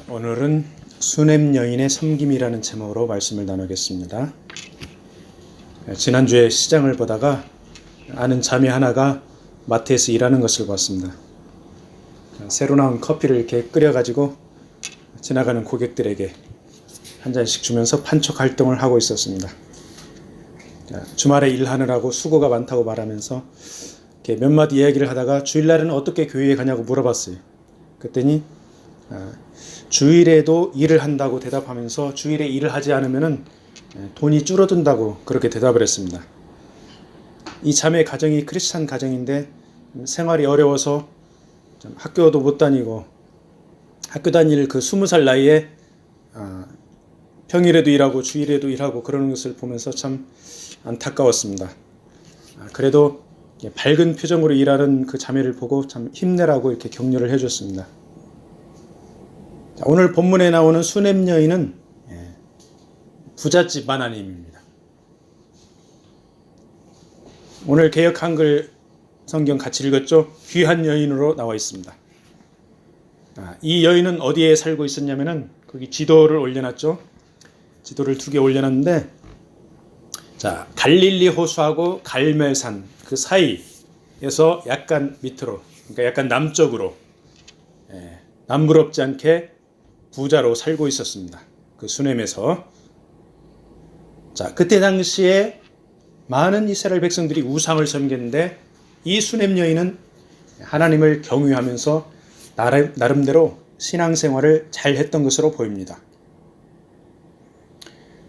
오늘은 수냄 여인의 섬김이라는 제목으로 말씀을 나누겠습니다. 지난주에 시장을 보다가 아는 자매 하나가 마트에서 일하는 것을 봤습니다. 새로 나온 커피를 이렇게 끓여가지고 지나가는 고객들에게 한 잔씩 주면서 판촉 활동을 하고 있었습니다. 주말에 일하느라고 수고가 많다고 말하면서 이렇게 몇 마디 이야기를 하다가 주일날은 어떻게 교회에 가냐고 물어봤어요. 그랬더니 주일에도 일을 한다고 대답하면서 주일에 일을 하지 않으면 돈이 줄어든다고 그렇게 대답을 했습니다. 이 자매의 가정이 크리스찬 가정인데 생활이 어려워서 학교도 못 다니고 학교 다닐 그 20살 나이에 평일에도 일하고 주일에도 일하고 그러는 것을 보면서 참 안타까웠습니다. 그래도 밝은 표정으로 일하는 그 자매를 보고 참 힘내라고 이렇게 격려를 해줬습니다. 오늘 본문에 나오는 수냄 여인은 부잣집 마나님입니다. 오늘 개역 한글 성경 같이 읽었죠? 귀한 여인으로 나와 있습니다. 이 여인은 어디에 살고 있었냐면은 거기 지도를 올려놨죠. 지도를 2개 올려놨는데, 자, 갈릴리 호수하고 갈멜산 그 사이에서 약간 밑으로, 그러니까 약간 남쪽으로, 남부럽지 않게 부자로 살고 있었습니다. 그 수냄에서. 자, 그때 당시에 많은 이스라엘 백성들이 우상을 섬겼는데 이 수냄 여인은 하나님을 경유하면서 나름대로 신앙생활을 잘 했던 것으로 보입니다.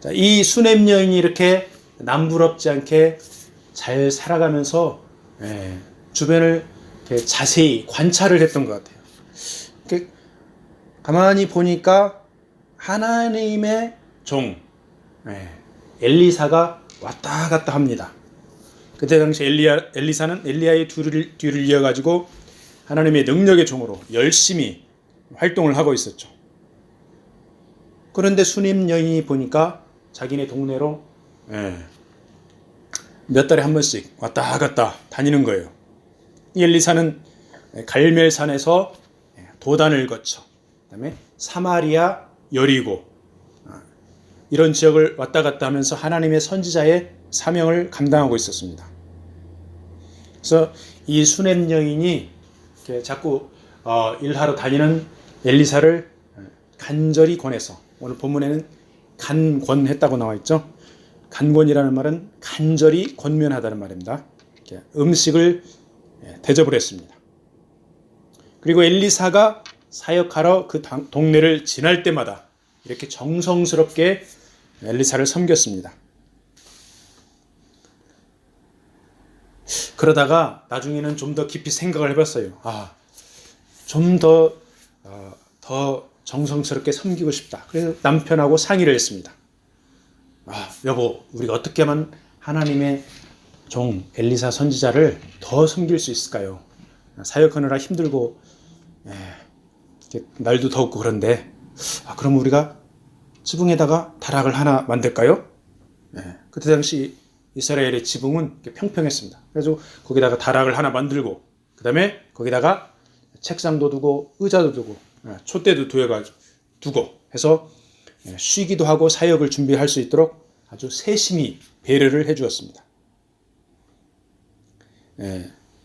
자, 이 수냄 여인이 이렇게 남부럽지 않게 잘 살아가면서 주변을 이렇게 자세히 관찰을 했던 것 같아요. 이렇게 가만히 보니까 하나님의 종 엘리사가 왔다 갔다 합니다. 그때 당시 엘리사는 엘리야의 뒤를 이어가지고 하나님의 능력의 종으로 열심히 활동을 하고 있었죠. 그런데 수냄 여인이 보니까 자기네 동네로 몇 달에 한 번씩 왔다 갔다 다니는 거예요. 이 엘리사는 갈멜산에서 도단을 거쳐 그다음에 사마리아, 여리고 이런 지역을 왔다 갔다 하면서 하나님의 선지자의 사명을 감당하고 있었습니다. 그래서 이 수냄 여인이 자꾸 일하러 다니는 엘리사를 간절히 권해서, 오늘 본문에는 간권했다고 나와 있죠. 간권이라는 말은 간절히 권면하다는 말입니다. 음식을 대접을 했습니다. 그리고 엘리사가 사역하러 그 동네를 지날 때마다 이렇게 정성스럽게 엘리사를 섬겼습니다. 그러다가 나중에는 좀 더 깊이 생각을 해봤어요. 좀 더 정성스럽게 섬기고 싶다. 그래서 남편하고 상의를 했습니다. 여보, 우리가 어떻게 하면 하나님의 종 엘리사 선지자를 더 섬길 수 있을까요? 사역하느라 힘들고 날도 덥고 그런데 그럼 우리가 지붕에다가 다락을 하나 만들까요? 그때 당시 이스라엘의 지붕은 평평했습니다. 그래서 거기다가 다락을 하나 만들고 그 다음에 거기다가 책상도 두고 의자도 두고 촛대도 두고 해서 쉬기도 하고 사역을 준비할 수 있도록 아주 세심히 배려를 해주었습니다.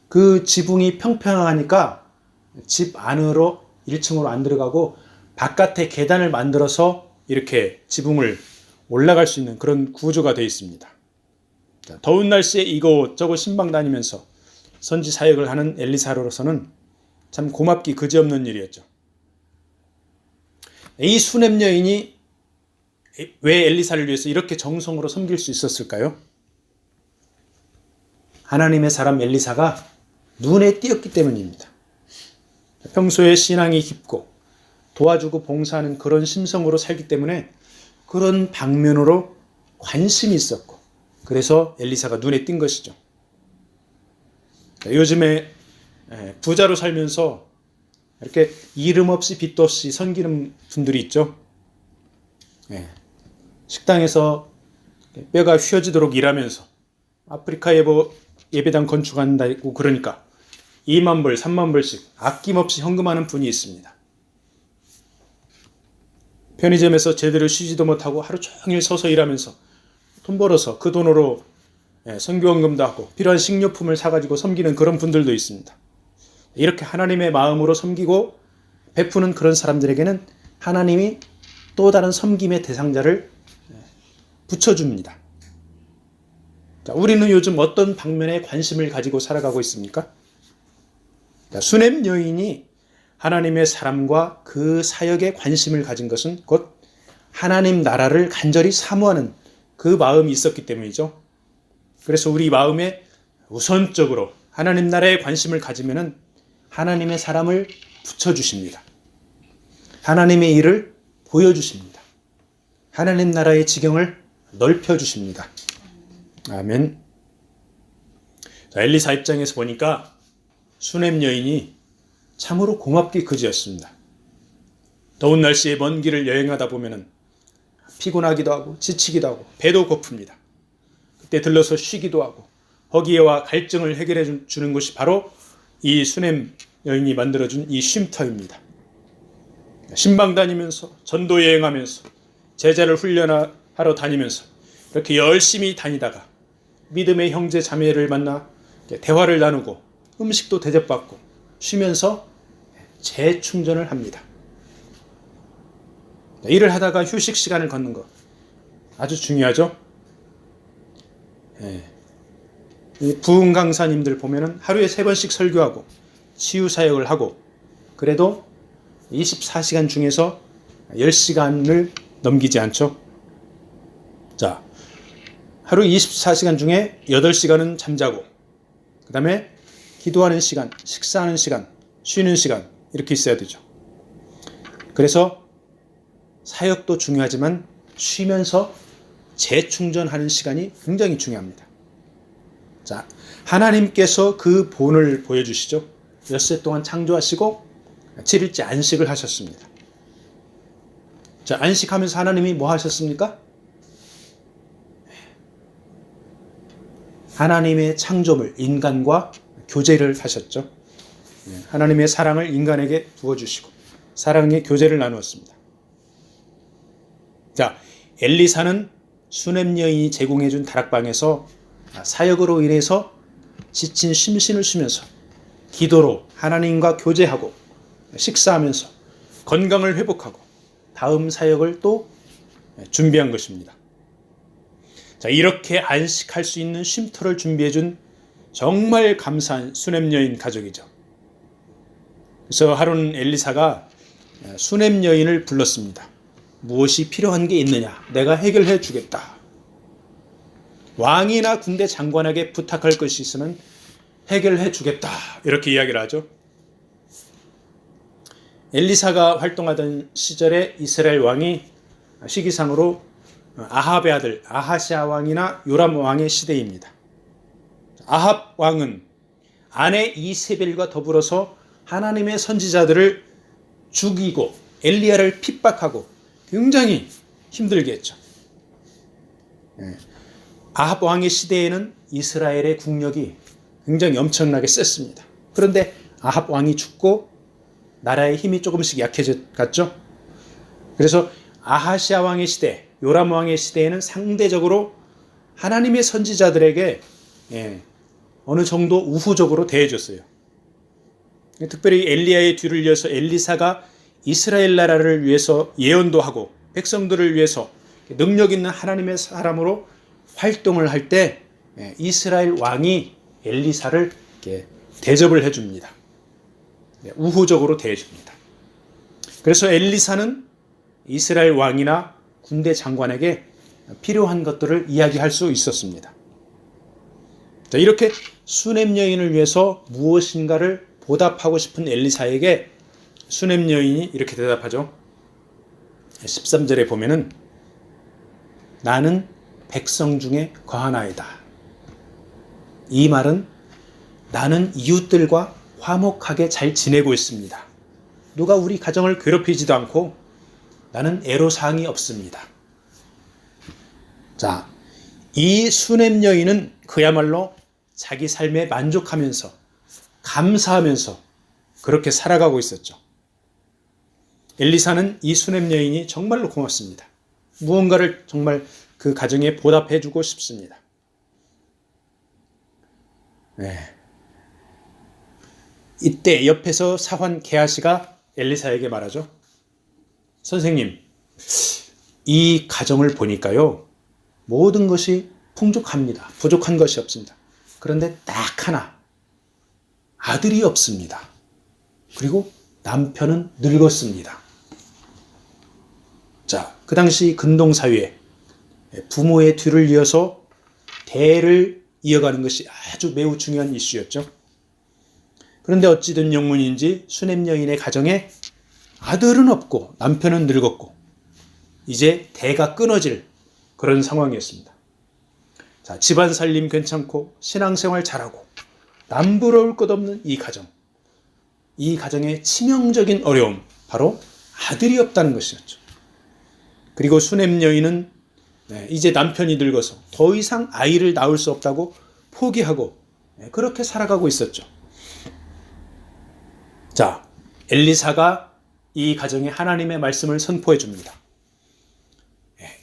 그 지붕이 평평하니까 집 안으로 1층으로 안 들어가고 바깥에 계단을 만들어서 이렇게 지붕을 올라갈 수 있는 그런 구조가 되어 있습니다. 더운 날씨에 이곳저곳 신방 다니면서 선지 사역을 하는 엘리사로서는 참 고맙기 그지없는 일이었죠. 이 수냄 여인이 왜 엘리사를 위해서 이렇게 정성으로 섬길 수 있었을까요? 하나님의 사람 엘리사가 눈에 띄었기 때문입니다. 평소에 신앙이 깊고 도와주고 봉사하는 그런 심성으로 살기 때문에 그런 방면으로 관심이 있었고, 그래서 엘리사가 눈에 띈 것이죠. 요즘에 부자로 살면서 이렇게 이름 없이 빚도 없이 섬기는 분들이 있죠. 식당에서 뼈가 휘어지도록 일하면서 아프리카 예배당 건축한다고 그러니까 2만 불, 3만 불씩 아낌없이 헌금하는 분이 있습니다. 편의점에서 제대로 쉬지도 못하고 하루 종일 서서 일하면서 돈 벌어서 그 돈으로 선교원금도 하고 필요한 식료품을 사가지고 섬기는 그런 분들도 있습니다. 이렇게 하나님의 마음으로 섬기고 베푸는 그런 사람들에게는 하나님이 또 다른 섬김의 대상자를 붙여줍니다. 자, 우리는 요즘 어떤 방면에 관심을 가지고 살아가고 있습니까? 자, 수넴 여인이 하나님의 사람과 그 사역에 관심을 가진 것은 곧 하나님 나라를 간절히 사모하는 그 마음이 있었기 때문이죠. 그래서 우리 마음에 우선적으로 하나님 나라에 관심을 가지면은 하나님의 사람을 붙여주십니다. 하나님의 일을 보여주십니다. 하나님 나라의 지경을 넓혀주십니다. 아멘. 자, 엘리사 입장에서 보니까 수넴 여인이 참으로 고맙기 그지였습니다. 더운 날씨에 먼 길을 여행하다 보면은 피곤하기도 하고 지치기도 하고 배도 고픕니다. 그때 들러서 쉬기도 하고 허기와 갈증을 해결해 주는 것이 바로 이 수넴 여인이 만들어준 이 쉼터입니다. 신방 다니면서 전도 여행하면서 제자를 훈련하러 다니면서 이렇게 열심히 다니다가 믿음의 형제 자매를 만나 대화를 나누고 음식도 대접받고 쉬면서 재충전을 합니다. 일을 하다가 휴식 시간을 갖는 것 아주 중요하죠. 부흥 강사님들 보면은 하루에 3번씩 설교하고 치유 사역을 하고 그래도 24시간 중에서 10시간을 넘기지 않죠. 자, 하루 24시간 중에 8시간은 잠자고 그 다음에 기도하는 시간, 식사하는 시간, 쉬는 시간 이렇게 있어야 되죠. 그래서 사역도 중요하지만 쉬면서 재충전하는 시간이 굉장히 중요합니다. 자, 하나님께서 그 본을 보여주시죠. 엿새 동안 창조하시고 7일째 안식을 하셨습니다. 자, 안식하면서 하나님이 뭐 하셨습니까? 하나님의 창조물 인간과 교제를 하셨죠. 하나님의 사랑을 인간에게 부어주시고 사랑의 교제를 나누었습니다. 자, 엘리사는 수넴 여인이 제공해준 다락방에서 사역으로 인해서 지친 심신을 쉬면서 기도로 하나님과 교제하고 식사하면서 건강을 회복하고 다음 사역을 또 준비한 것입니다. 자, 이렇게 안식할 수 있는 쉼터를 준비해준 정말 감사한 수넴 여인 가족이죠. 그래서 하루는 엘리사가 수넴 여인을 불렀습니다. 무엇이 필요한 게 있느냐? 내가 해결해 주겠다. 왕이나 군대 장관에게 부탁할 것이 있으면 해결해 주겠다. 이렇게 이야기를 하죠. 엘리사가 활동하던 시절에 이스라엘 왕이 시기상으로 아합의 아들 아하시아 왕이나 요람 왕의 시대입니다. 아합 왕은 아내 이세벨과 더불어서 하나님의 선지자들을 죽이고 엘리야를 핍박하고 굉장히 힘들게 했죠. 아합 왕의 시대에는 이스라엘의 국력이 굉장히 엄청나게 셌습니다. 그런데 아합 왕이 죽고 나라의 힘이 조금씩 약해졌죠. 그래서 아하시아 왕의 시대, 요람 왕의 시대에는 상대적으로 하나님의 선지자들에게 어느 정도 우호적으로 대해줬어요. 특별히 엘리야의 뒤를 이어서 엘리사가 이스라엘 나라를 위해서 예언도 하고 백성들을 위해서 능력 있는 하나님의 사람으로 활동을 할 때 이스라엘 왕이 엘리사를 대접을 해줍니다. 우호적으로 대해줍니다. 그래서 엘리사는 이스라엘 왕이나 군대 장관에게 필요한 것들을 이야기할 수 있었습니다. 자, 이렇게 수넴 여인을 위해서 무엇인가를 보답하고 싶은 엘리사에게 수넴 여인이 이렇게 대답하죠. 13절에 보면은 나는 백성 중에 거하나이다. 이 말은 나는 이웃들과 화목하게 잘 지내고 있습니다. 누가 우리 가정을 괴롭히지도 않고 나는 애로사항이 없습니다. 자, 이 수넴 여인은 그야말로 자기 삶에 만족하면서 감사하면서 그렇게 살아가고 있었죠. 엘리사는 이 수냄 여인이 정말로 고맙습니다. 무언가를 정말 그 가정에 보답해주고 싶습니다. 네. 이때 옆에서 사환 게하시가 엘리사에게 말하죠. 선생님, 이 가정을 보니까요, 모든 것이 풍족합니다. 부족한 것이 없습니다. 그런데 딱 하나, 아들이 없습니다. 그리고 남편은 늙었습니다. 자, 그 당시 근동사회에 부모의 뒤를 이어서 대를 이어가는 것이 아주 매우 중요한 이슈였죠. 그런데 어찌된 영문인지 수냄 여인의 가정에 아들은 없고 남편은 늙었고 이제 대가 끊어질 그런 상황이었습니다. 자, 집안 살림 괜찮고 신앙생활 잘하고 남부러울 것 없는 이 가정. 이 가정의 치명적인 어려움, 바로 아들이 없다는 것이었죠. 그리고 수냄 여인은 이제 남편이 늙어서 더 이상 아이를 낳을 수 없다고 포기하고 그렇게 살아가고 있었죠. 자, 엘리사가 이 가정에 하나님의 말씀을 선포해 줍니다.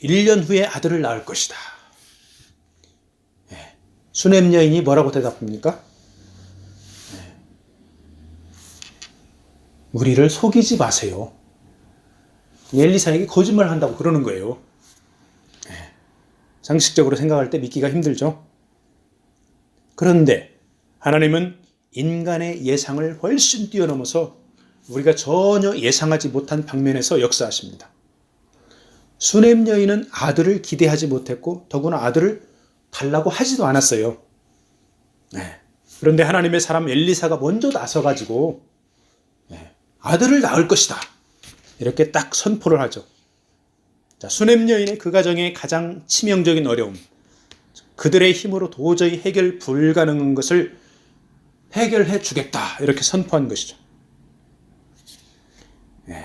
1년 후에 아들을 낳을 것이다. 수냄 여인이 뭐라고 대답합니까? 우리를 속이지 마세요. 엘리사에게 거짓말을 한다고 그러는 거예요. 상식적으로 생각할 때 믿기가 힘들죠. 그런데 하나님은 인간의 예상을 훨씬 뛰어넘어서 우리가 전혀 예상하지 못한 방면에서 역사하십니다. 수냄 여인은 아들을 기대하지 못했고 더구나 아들을 달라고 하지도 않았어요. 그런데 하나님의 사람 엘리사가 먼저 나서가지고 아들을 낳을 것이다. 이렇게 딱 선포를 하죠. 자, 수냄 여인의 그 가정의 가장 치명적인 어려움, 그들의 힘으로 도저히 해결 불가능한 것을 해결해 주겠다. 이렇게 선포한 것이죠.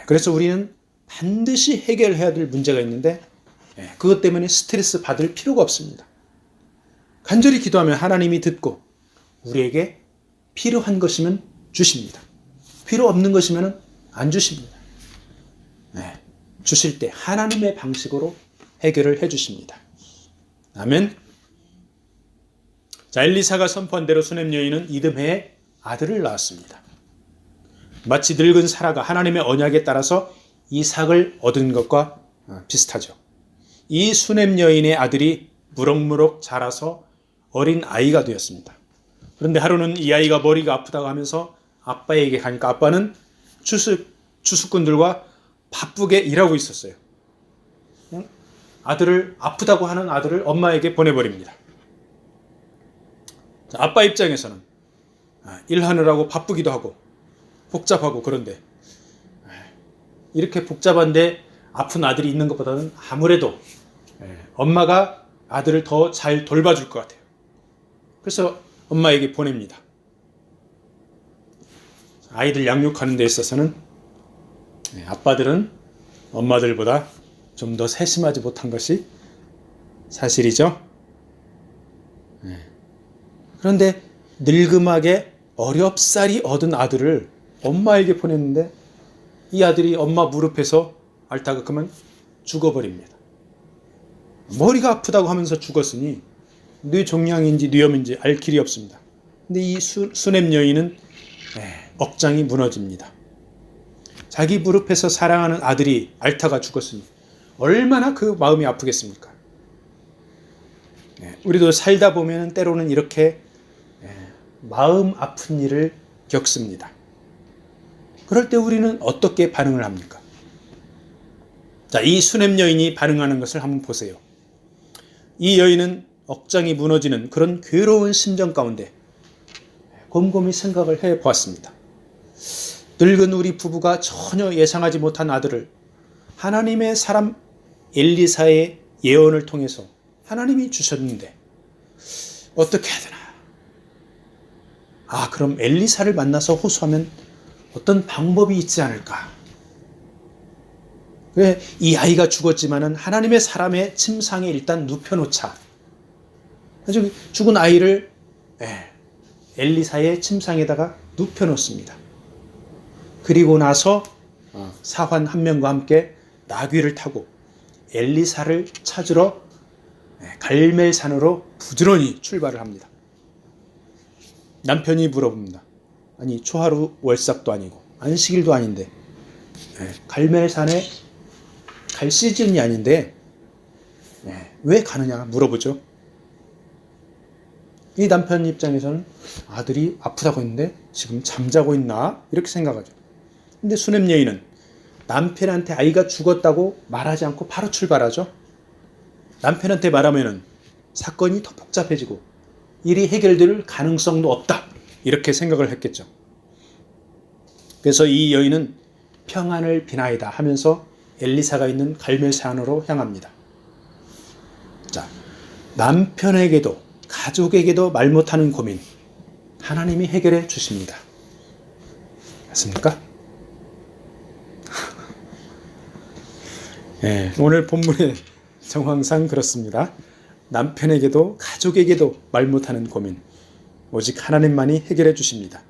그래서 우리는 반드시 해결해야 될 문제가 있는데 그것 때문에 스트레스 받을 필요가 없습니다. 간절히 기도하면 하나님이 듣고 우리에게 필요한 것이면 주십니다. 필요 없는 것이면 안 주십니다. 주실 때 하나님의 방식으로 해결을 해 주십니다. 아멘. 자, 엘리사가 선포한 대로 수냄 여인은 이듬해에 아들을 낳았습니다. 마치 늙은 사라가 하나님의 언약에 따라서 이삭을 얻은 것과 비슷하죠. 이 수냄 여인의 아들이 무럭무럭 자라서 어린 아이가 되었습니다. 그런데 하루는 이 아이가 머리가 아프다고 하면서 아빠에게 가니까 아빠는 주수꾼들과 바쁘게 일하고 있었어요. 아들을 아프다고 하는 아들을 엄마에게 보내버립니다. 아빠 입장에서는 일하느라고 바쁘기도 하고 복잡하고 그런데 이렇게 복잡한데 아픈 아들이 있는 것보다는 아무래도 엄마가 아들을 더 잘 돌봐줄 것 같아요. 그래서 엄마에게 보냅니다. 아이들 양육하는 데 있어서는 아빠들은 엄마들보다 좀 더 세심하지 못한 것이 사실이죠. 그런데 늙음하게 어렵사리 얻은 아들을 엄마에게 보냈는데 이 아들이 엄마 무릎에서 앓다가 그만 죽어버립니다. 머리가 아프다고 하면서 죽었으니 뇌종양인지 뇌염인지 알 길이 없습니다. 근데 이 수냄 여인은 억장이 무너집니다. 자기 무릎에서 사랑하는 아들이 앓다가 죽었으니 얼마나 그 마음이 아프겠습니까? 우리도 살다 보면 때로는 이렇게 마음 아픈 일을 겪습니다. 그럴 때 우리는 어떻게 반응을 합니까? 자, 이 수냄 여인이 반응하는 것을 한번 보세요. 이 여인은 억장이 무너지는 그런 괴로운 심정 가운데 곰곰이 생각을 해보았습니다. 늙은 우리 부부가 전혀 예상하지 못한 아들을 하나님의 사람 엘리사의 예언을 통해서 하나님이 주셨는데 어떻게 해야 되나? 그럼 엘리사를 만나서 호소하면 어떤 방법이 있지 않을까? 왜 이 아이가 죽었지만은 하나님의 사람의 침상에 일단 눕혀놓자. 그래서 죽은 아이를 엘리사의 침상에다가 눕혀놓습니다. 그리고 나서 사환 한 명과 함께 나귀를 타고 엘리사를 찾으러 갈멜산으로 부지런히 출발을 합니다. 남편이 물어봅니다. 아니, 초하루 월삭도 아니고 안식일도 아닌데 갈멜산에 갈 시즌이 아닌데 왜 가느냐 물어보죠. 이 남편 입장에서는 아들이 아프다고 했는데 지금 잠자고 있나 이렇게 생각하죠. 근데 수냄 여인은 남편한테 아이가 죽었다고 말하지 않고 바로 출발하죠. 남편한테 말하면은 사건이 더 복잡해지고 일이 해결될 가능성도 없다 이렇게 생각을 했겠죠. 그래서 이 여인은 평안을 비나이다 하면서 엘리사가 있는 갈멜산으로 향합니다. 자, 남편에게도 가족에게도 말 못하는 고민 하나님이 해결해 주십니다. 맞습니까? 네, 오늘 본문의 정황상 그렇습니다. 남편에게도 가족에게도 말 못하는 고민 오직 하나님만이 해결해 주십니다.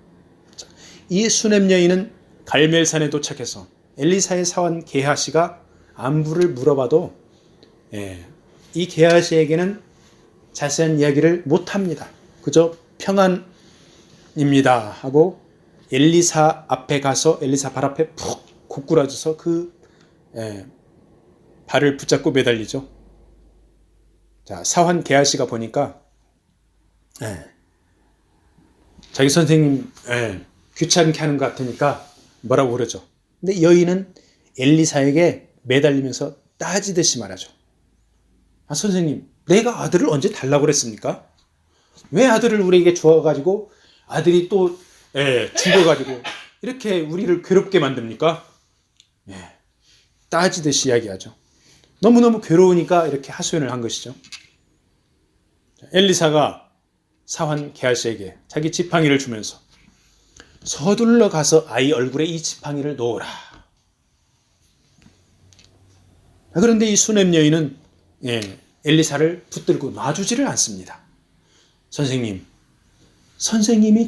자, 이 수냄 여인은 갈멜산에 도착해서 엘리사의 사원 게하시가 안부를 물어봐도 이 게하시에게는 자세한 이야기를 못합니다. 그저 평안입니다 하고 엘리사 앞에 가서 엘리사 발 앞에 푹 고꾸라져서 그 발을 붙잡고 매달리죠. 자, 사환 게하시가 보니까 자기 선생님 귀찮게 하는 것 같으니까 뭐라고 그러죠. 근데 여인은 엘리사에게 매달리면서 따지듯이 말하죠. 아, 선생님, 내가 아들을 언제 달라고 그랬습니까? 왜 아들을 우리에게 주어가지고 아들이 또 죽어가지고 이렇게 우리를 괴롭게 만듭니까? 따지듯이 이야기하죠. 너무너무 괴로우니까 이렇게 하소연을 한 것이죠. 엘리사가 사환 게하시에게 자기 지팡이를 주면서 서둘러 가서 아이 얼굴에 이 지팡이를 놓으라. 그런데 이 수냄 여인은 엘리사를 붙들고 놔주지를 않습니다. 선생님이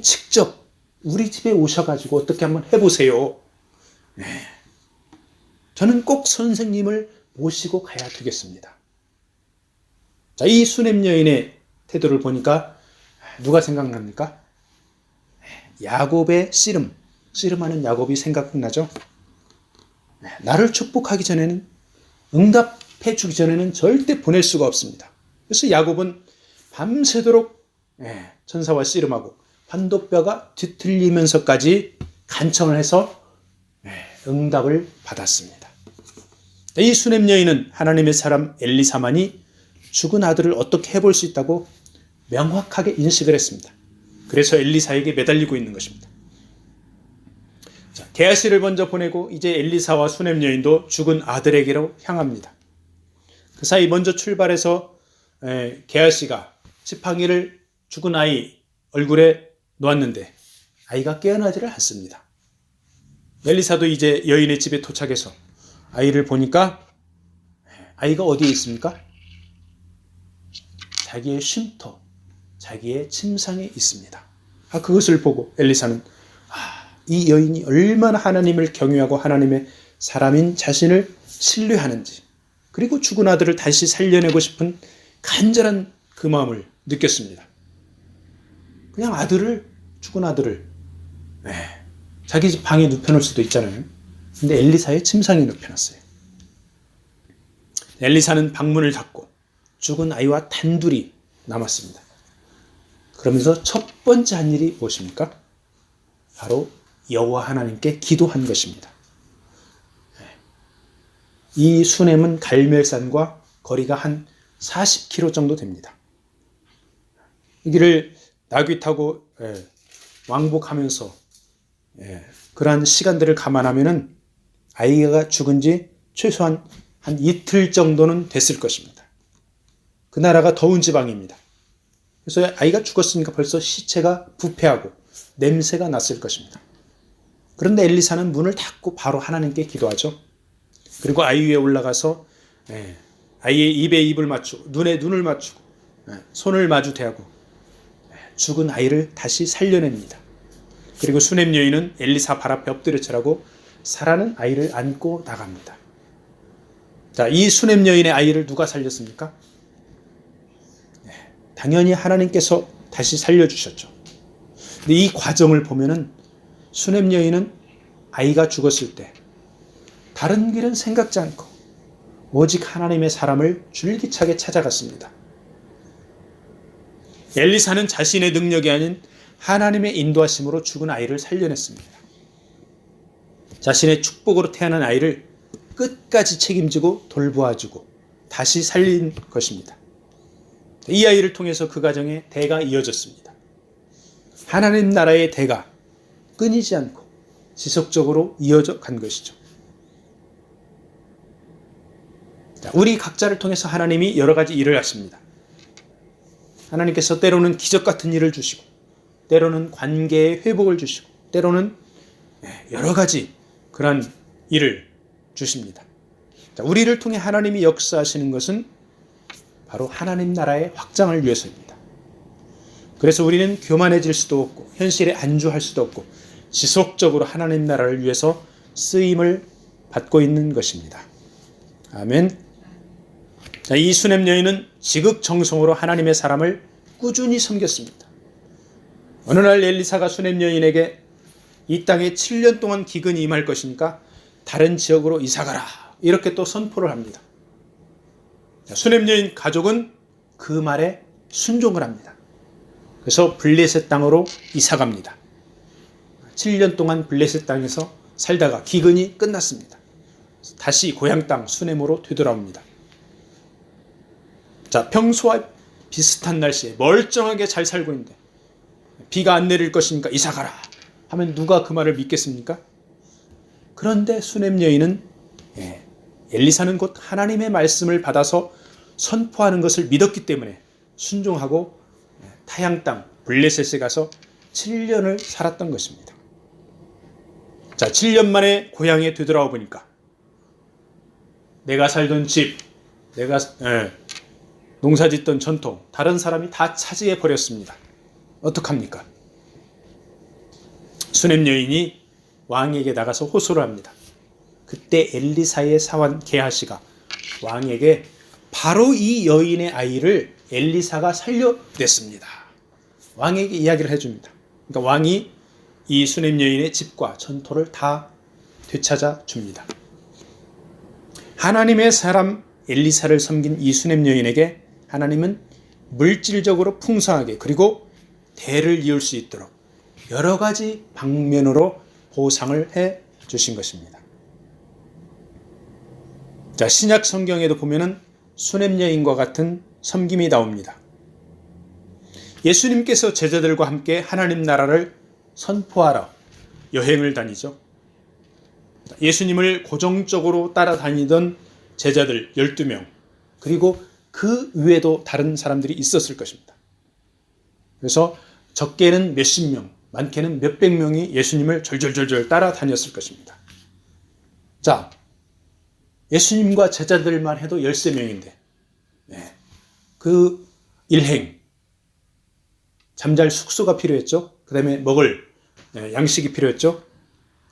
직접 우리 집에 오셔가지고 어떻게 한번 해보세요. 저는 꼭 선생님을 모시고 가야 되겠습니다. 자, 이 수냄 여인의 태도를 보니까 누가 생각납니까? 야곱의 씨름하는 야곱이 생각나죠? 나를 축복하기 전에는 응답해 주기 전에는 절대 보낼 수가 없습니다. 그래서 야곱은 밤새도록 천사와 씨름하고 환도뼈가 뒤틀리면서까지 간청을 해서 응답을 받았습니다. 이 수냄 여인은 하나님의 사람 엘리사만이 죽은 아들을 어떻게 해볼 수 있다고 명확하게 인식을 했습니다. 그래서 엘리사에게 매달리고 있는 것입니다. 자, 게하시를 먼저 보내고 이제 엘리사와 수냄 여인도 죽은 아들에게로 향합니다. 그 사이 먼저 출발해서 게하시가 지팡이를 죽은 아이 얼굴에 놓았는데 아이가 깨어나지를 않습니다. 엘리사도 이제 여인의 집에 도착해서 아이를 보니까 아이가 어디에 있습니까? 자기의 쉼터, 자기의 침상에 있습니다. 그것을 보고 엘리사는 이 여인이 얼마나 하나님을 경외하고 하나님의 사람인 자신을 신뢰하는지, 그리고 죽은 아들을 다시 살려내고 싶은 간절한 그 마음을 느꼈습니다. 그냥 죽은 아들을 자기 집 방에 눕혀놓을 수도 있잖아요. 근데 엘리사의 침상에 눕혀놨어요. 엘리사는 방문을 닫고 죽은 아이와 단둘이 남았습니다. 그러면서 첫 번째 한 일이 무엇입니까? 바로 여호와 하나님께 기도한 것입니다. 이 수냄은 갈멜산과 거리가 한 40km 정도 됩니다. 이 길을 나귀 타고 왕복하면서 그러한 시간들을 감안하면은 아이가 죽은 지 최소한 한 이틀 정도는 됐을 것입니다. 그 나라가 더운 지방입니다. 그래서 아이가 죽었으니까 벌써 시체가 부패하고 냄새가 났을 것입니다. 그런데 엘리사는 문을 닫고 바로 하나님께 기도하죠. 그리고 아이 위에 올라가서 아이의 입에 입을 맞추고 눈에 눈을 맞추고 손을 마주 대하고 죽은 아이를 다시 살려냅니다. 그리고 수냄 여인은 엘리사 발 앞에 엎드려 절하고 사라는 아이를 안고 나갑니다. 자, 이 수냄 여인의 아이를 누가 살렸습니까? 당연히 하나님께서 다시 살려주셨죠. 근데 이 과정을 보면은 수냄 여인은 아이가 죽었을 때 다른 길은 생각지 않고 오직 하나님의 사람을 줄기차게 찾아갔습니다. 엘리사는 자신의 능력이 아닌 하나님의 인도하심으로 죽은 아이를 살려냈습니다. 자신의 축복으로 태어난 아이를 끝까지 책임지고 돌보아주고 다시 살린 것입니다. 이 아이를 통해서 그 가정의 대가 이어졌습니다. 하나님 나라의 대가 끊이지 않고 지속적으로 이어져 간 것이죠. 우리 각자를 통해서 하나님이 여러 가지 일을 하십니다. 하나님께서 때로는 기적 같은 일을 주시고, 때로는 관계의 회복을 주시고, 때로는 여러 가지 그런 일을 주십니다. 우리를 통해 하나님이 역사하시는 것은 바로 하나님 나라의 확장을 위해서입니다. 그래서 우리는 교만해질 수도 없고 현실에 안주할 수도 없고 지속적으로 하나님 나라를 위해서 쓰임을 받고 있는 것입니다. 아멘. 자, 이 수냄 여인은 지극정성으로 하나님의 사람을 꾸준히 섬겼습니다. 어느 날 엘리사가 수냄 여인에게 이 땅에 7년 동안 기근이 임할 것이니까 다른 지역으로 이사가라, 이렇게 또 선포를 합니다. 수냄 여인 가족은 그 말에 순종을 합니다. 그래서 블레셋 땅으로 이사갑니다. 7년 동안 블레셋 땅에서 살다가 기근이 끝났습니다. 다시 고향 땅 수냄으로 되돌아옵니다. 자, 평소와 비슷한 날씨에 멀쩡하게 잘 살고 있는데 비가 안 내릴 것이니까 이사가라 하면 누가 그 말을 믿겠습니까? 그런데 수냄 여인은 엘리사는 곧 하나님의 말씀을 받아서 선포하는 것을 믿었기 때문에 순종하고 타향 땅 블레셋에 가서 7년을 살았던 것입니다. 자, 7년 만에 고향에 되돌아와 보니까 내가 살던 집, 내가 농사짓던 전통, 다른 사람이 다 차지해 버렸습니다. 어떡합니까? 수냄 여인이 왕에게 나가서 호소를 합니다. 그때 엘리사의 사환 게하시가 왕에게 바로 이 여인의 아이를 엘리사가 살려냈습니다. 왕에게 이야기를 해줍니다. 그러니까 왕이 이 수냄 여인의 집과 전토를 다 되찾아 줍니다. 하나님의 사람 엘리사를 섬긴 이 수냄 여인에게 하나님은 물질적으로 풍성하게 그리고 대를 이을 수 있도록 여러 가지 방면으로 보상을 해 주신 것입니다. 자, 신약 성경에도 보면은 수냄 여인과 같은 섬김이 나옵니다. 예수님께서 제자들과 함께 하나님 나라를 선포하러 여행을 다니죠. 예수님을 고정적으로 따라다니던 제자들 12명, 그리고 그 외에도 다른 사람들이 있었을 것입니다. 그래서 적게는 몇십 명, 많게는 몇백 명이 예수님을 절절절절 따라다녔을 것입니다. 자, 예수님과 제자들만 해도 13명인데 그 일행, 잠잘 숙소가 필요했죠. 그 다음에 먹을 양식이 필요했죠.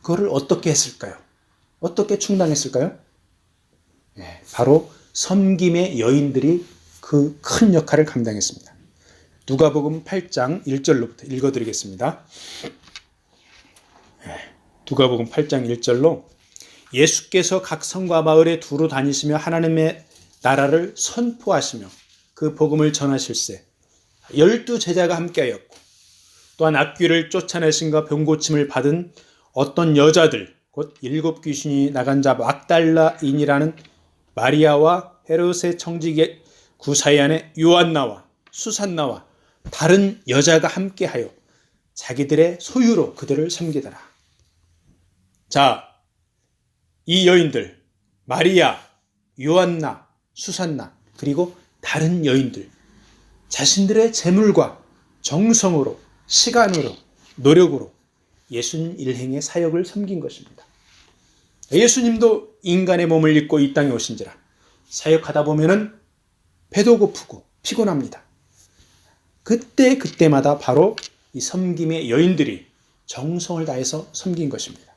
그거를 어떻게 했을까요? 어떻게 충당했을까요? 바로 섬김의 여인들이 그 큰 역할을 감당했습니다. 누가복음 8장 1절로부터 읽어드리겠습니다. 누가복음 8장 1절로 예수께서 각 성과 마을에 두루 다니시며 하나님의 나라를 선포하시며 그 복음을 전하실세 12제자가 함께하였고 또한 악귀를 쫓아내신과 병고침을 받은 어떤 여자들 곧 7 귀신이 나간 자 막달라인이라는 마리아와 헤롯의 청지기 구사야의 요한나와 수산나와 다른 여자가 함께하여 자기들의 소유로 그들을 섬기더라. 자, 이 여인들 마리아, 요한나, 수산나 그리고 다른 여인들 자신들의 재물과 정성으로 시간으로 노력으로 예수님 일행의 사역을 섬긴 것입니다. 예수님도 인간의 몸을 입고 이 땅에 오신지라 사역하다 보면은 배도 고프고 피곤합니다. 그때마다 바로 이 섬김의 여인들이 정성을 다해서 섬긴 것입니다.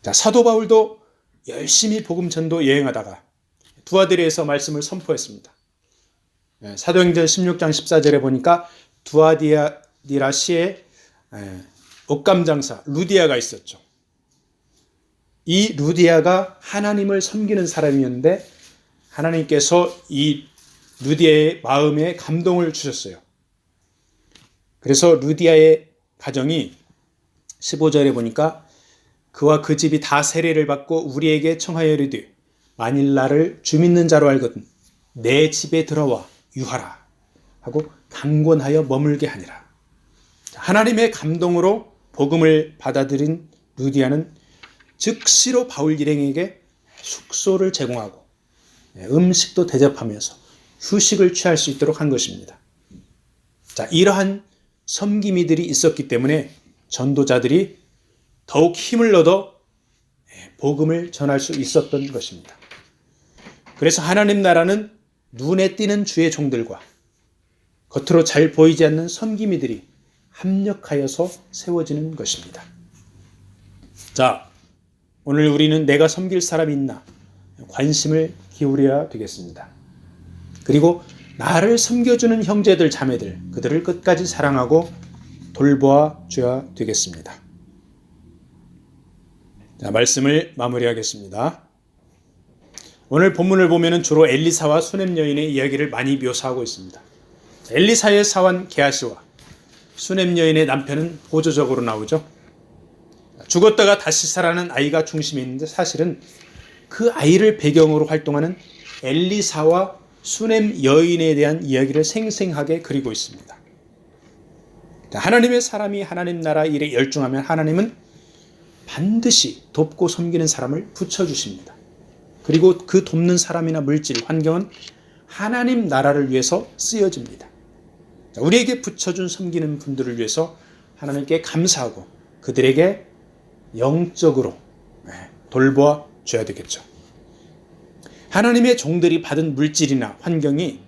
자, 사도 바울도 열심히 복음 전도 여행하다가 두아디라에서 말씀을 선포했습니다. 사도행전 16장 14절에 보니까 두아디라 시에 옷감장사 루디아가 있었죠. 이 루디아가 하나님을 섬기는 사람이었는데 하나님께서 이 루디아의 마음에 감동을 주셨어요. 그래서 루디아의 가정이 15절에 보니까 그와 그 집이 다 세례를 받고 우리에게 청하여 이르되 만일 나를 주 믿는 자로 알거든 내 집에 들어와 유하라 하고 강권하여 머물게 하니라. 하나님의 감동으로 복음을 받아들인 루디아는 즉시로 바울 일행에게 숙소를 제공하고 음식도 대접하면서 휴식을 취할 수 있도록 한 것입니다. 자, 이러한 섬김이들이 있었기 때문에 전도자들이 더욱 힘을 얻어 복음을 전할 수 있었던 것입니다. 그래서 하나님 나라는 눈에 띄는 주의 종들과 겉으로 잘 보이지 않는 섬김이들이 합력하여서 세워지는 것입니다. 자, 오늘 우리는 내가 섬길 사람이 있나 관심을 기울여야 되겠습니다. 그리고 나를 섬겨주는 형제들 자매들 그들을 끝까지 사랑하고 돌보아 줘야 되겠습니다. 자, 말씀을 마무리하겠습니다. 오늘 본문을 보면 주로 엘리사와 수넴 여인의 이야기를 많이 묘사하고 있습니다. 엘리사의 사환 게하시와 수넴 여인의 남편은 보조적으로 나오죠. 죽었다가 다시 살아나는 아이가 중심에 있는데 사실은 그 아이를 배경으로 활동하는 엘리사와 수넴 여인에 대한 이야기를 생생하게 그리고 있습니다. 하나님의 사람이 하나님 나라 일에 열중하면 하나님은 반드시 돕고 섬기는 사람을 붙여주십니다. 그리고 그 돕는 사람이나 물질, 환경은 하나님 나라를 위해서 쓰여집니다. 우리에게 붙여준 섬기는 분들을 위해서 하나님께 감사하고 그들에게 영적으로 돌보아 줘야 되겠죠. 하나님의 종들이 받은 물질이나 환경이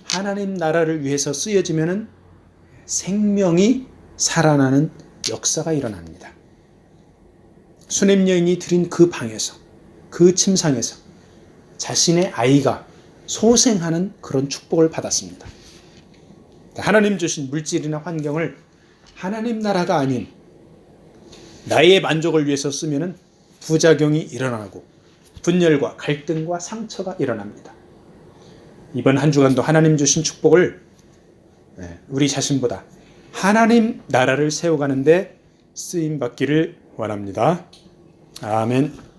하나님 나라를 위해서 쓰여지면 생명이 살아나는 역사가 일어납니다. 수넴 여인이 드린 그 방에서 그 침상에서 자신의 아이가 소생하는 그런 축복을 받았습니다. 하나님 주신 물질이나 환경을 하나님 나라가 아닌 나의 만족을 위해서 쓰면 부작용이 일어나고 분열과 갈등과 상처가 일어납니다. 이번 한 주간도 하나님 주신 축복을 우리 자신보다 하나님 나라를 세워가는데 쓰임받기를 원합니다. 아멘.